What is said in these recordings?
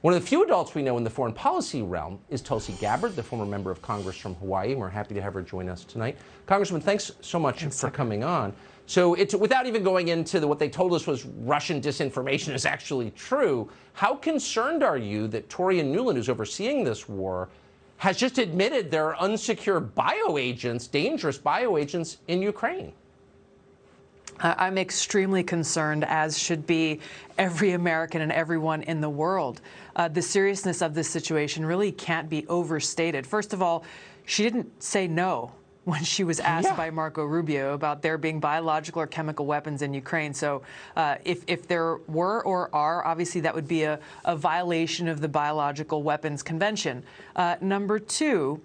One of the few adults we know in the foreign policy realm is Tulsi Gabbard, the former member of Congress from Hawaii, and we're happy to have her join us tonight. Congressman, thanks so much for coming on. So it's without even going into what they told us was Russian disinformation is actually true. How concerned are you that Torian Nuland, who's overseeing this war, has just admitted there are unsecure bioagents, dangerous bioagents in Ukraine? I'm extremely concerned, as should be every American and everyone in the world. The seriousness of this situation really can't be overstated. First of all, she didn't say no when she was asked by Marco Rubio about there being biological or chemical weapons in Ukraine. So if there were or are, obviously that would be a violation of the Biological Weapons Convention. Number two,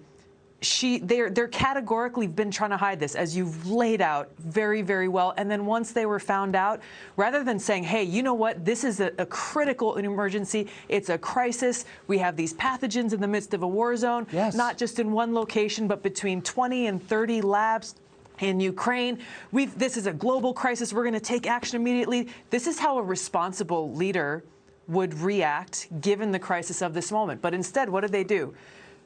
they're categorically been trying to hide this, as you've laid out very, very well. And then once they were found out, rather than saying, hey, you know what, this is a critical emergency, it's a crisis, we have these pathogens in the midst of a war zone, not just in one location, but between 20 and 30 labs in Ukraine. This is a global crisis, we're going to take action immediately. This is how a responsible leader would react given the crisis of this moment. But instead, what did they do?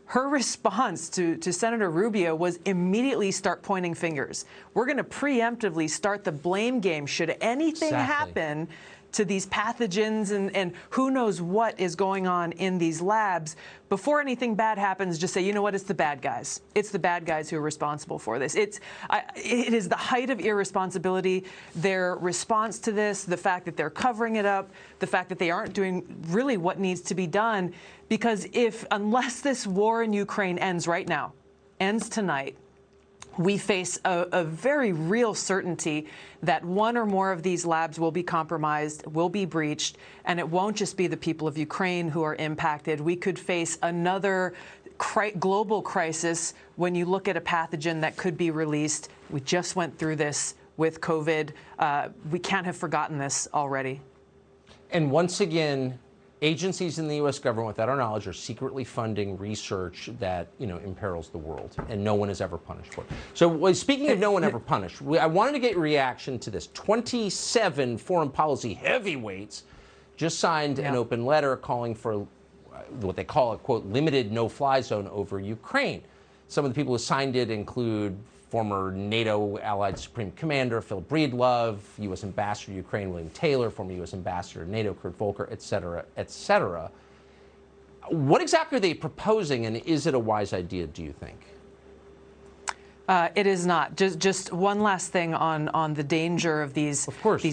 Her response to Senator Rubio was immediately start pointing fingers. We're going to preemptively start the blame game should anything happen to these pathogens and who knows what is going on in these labs. Before anything bad happens, just say, you know what, it's the bad guys. It's the bad guys who are responsible for this. It is the height of irresponsibility. Their response to this, the fact that they're covering it up, the fact that they aren't doing really what needs to be done. Because unless this war in Ukraine ends right now, ends tonight, we face a very real certainty that one or more of these labs will be compromised, will be breached, and it won't just be the people of Ukraine who are impacted. We could face another global crisis when you look at a pathogen that could be released. We just went through this with COVID. We can't have forgotten this already. And once again, agencies in the U.S. government, without our knowledge, are secretly funding research that, imperils the world, and no one is ever punished for it. So, speaking of no one ever punished, I wanted to get your reaction to this. 27 foreign policy heavyweights just signed an open letter calling for what they call a, quote, limited no-fly zone over Ukraine. Some of the people who signed it include former NATO Allied Supreme Commander Philip Breedlove, U.S. Ambassador to Ukraine William Taylor, former U.S. Ambassador to NATO Kurt Volker, et cetera, et cetera. What exactly are they proposing, and is it a wise idea, do you think? It is not. Just one last thing on the danger of these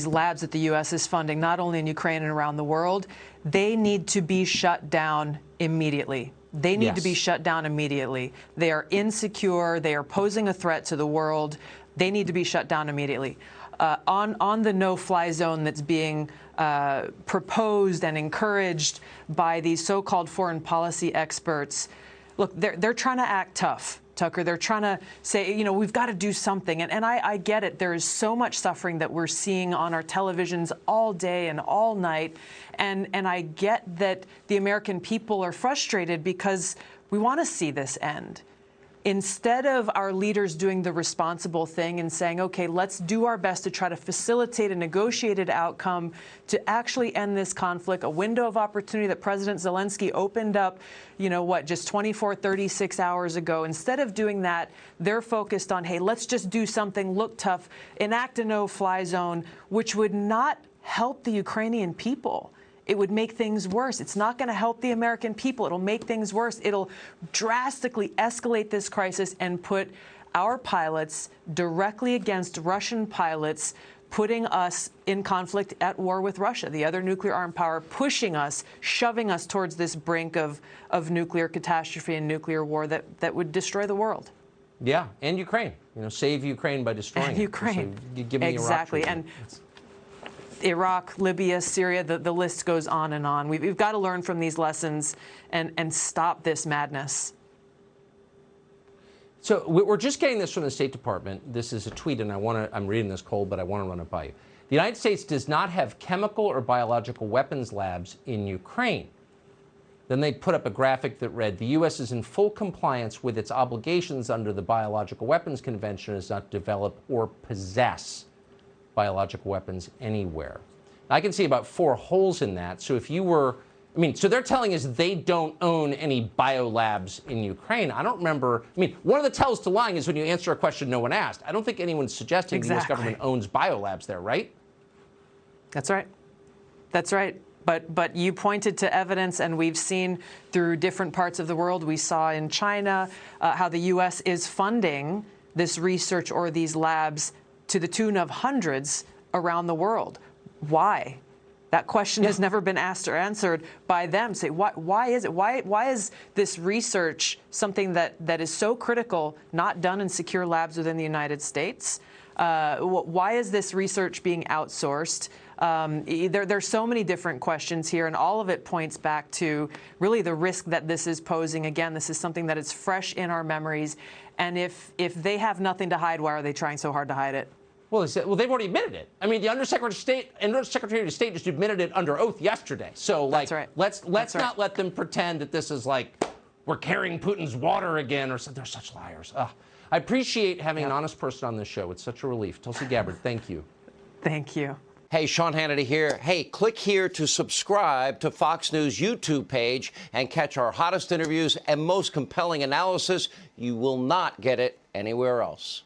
labs that the U.S. is funding, not only in Ukraine and around the world. They need to be shut down immediately. They need to be shut down immediately. They are insecure. They are posing a threat to the world. They need to be shut down immediately. On the no-fly zone that's being proposed and encouraged by these so-called foreign policy experts, look, they're trying to act tough, Tucker. They're trying to say, we've got to do something. And I get it. There is so much suffering that we're seeing on our televisions all day and all night. And I get that the American people are frustrated because we want to see this end. Instead of our leaders doing the responsible thing and saying, OK, let's do our best to try to facilitate a negotiated outcome to actually end this conflict, a window of opportunity that President Zelensky opened up, just 24, 36 hours ago. Instead of doing that, they're focused on, hey, let's just do something, look tough, enact a no-fly zone, which would not help the Ukrainian people. It would make things worse. It's not going to help the American people. It'll make things worse. It'll drastically escalate this crisis and put our pilots directly against Russian pilots, putting us in conflict at war with Russia, the other nuclear armed power, pushing us, shoving us towards this brink of nuclear catastrophe and nuclear war that would destroy the world. Yeah, and Ukraine. Save Ukraine by destroying Ukraine. So give me exactly. Iraq, Iraq, Libya, Syria, the list goes on and on. We've got to learn from these lessons and stop this madness. So we're just getting this from the State Department. This is a tweet, and I'm reading this cold, but I want to run it by you. The United States does not have chemical or biological weapons labs in Ukraine. Then they put up a graphic that read, the U.S. is in full compliance with its obligations under the Biological Weapons Convention and does not develop or possess biological weapons anywhere. Now, I can see about 4 holes in that. So if you were I mean, so they're telling us they don't own any biolabs in Ukraine. I don't remember. I mean, one of the tells to lying is when you answer a question no one asked. I don't think anyone's suggesting the U.S. government owns biolabs there, right? That's right. That's right. But you pointed to evidence, and we've seen through different parts of the world. We saw in China how the U.S. is funding this research or these labs to the tune of hundreds around the world. Why? That question has never been asked or answered by them. Say, why is it? Why is this research something that is so critical, not done in secure labs within the United States? Why is this research being outsourced? There's so many different questions here, and all of it points back to really the risk that this is posing. Again, this is something that is fresh in our memories, and if they have nothing to hide, why are they trying so hard to hide it? Well, they've already admitted it. I mean, the Undersecretary of State just admitted it under oath yesterday. So, like, That's right. let's not let them pretend that this is like we're carrying Putin's water again, or something. They're such liars. I appreciate having an honest person on this show. It's such a relief. Tulsi Gabbard, thank you. Thank you. Hey, Sean Hannity here. Hey, click here to subscribe to Fox News YouTube page and catch our hottest interviews and most compelling analysis. You will not get it anywhere else.